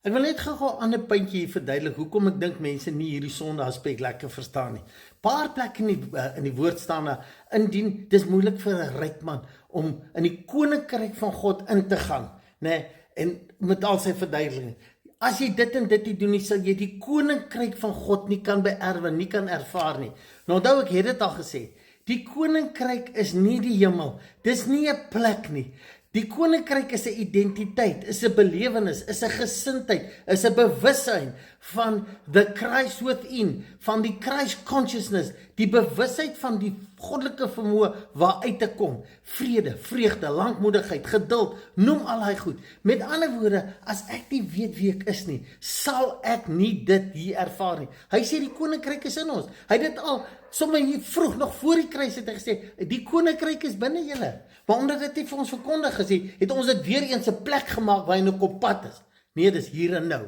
Ek wil net gou 'n ander puntjie hier verduidelik hoekom ek dink mense nie hierdie sonde aspek lekker verstaan nie. Paar plekke in die woord staan daar, indien dis moeilik vir 'n ryk man om in die koninkryk van God in te gaan, né? En met al sy verduideliking. As jy dit en dit doen, sal jy die koninkryk van God nie kan beerwe, nie kan ervaar nie. Nou onthou ek het dit al gesê. Die koninkryk is nie die hemel. Dis nie 'n plek nie. Die koninkryk is 'n identiteit, is 'n belewenis, is 'n gesindheid, is 'n bewussyn van the Christ within, van die Christ consciousness, die bewusheid van die goddelike vermoë waaruit te kom. Vrede, vreugde, lankmoedigheid, geduld, noem al hy goed. Met ander woorde, as ek nie weet wie ek is nie, sal ek nie dit hier ervaar nie. Hy sê die koninkryk is in ons. Hy het dit al sommer hier vroeg, nog voor die kruis het hy gesê, die koninkryk is binne julle. Maar omdat dit nie vir ons verkondig is, het ons dit weer eens 'n plek gemaak waar hy nou op pad is. Nee, dis hier en nou.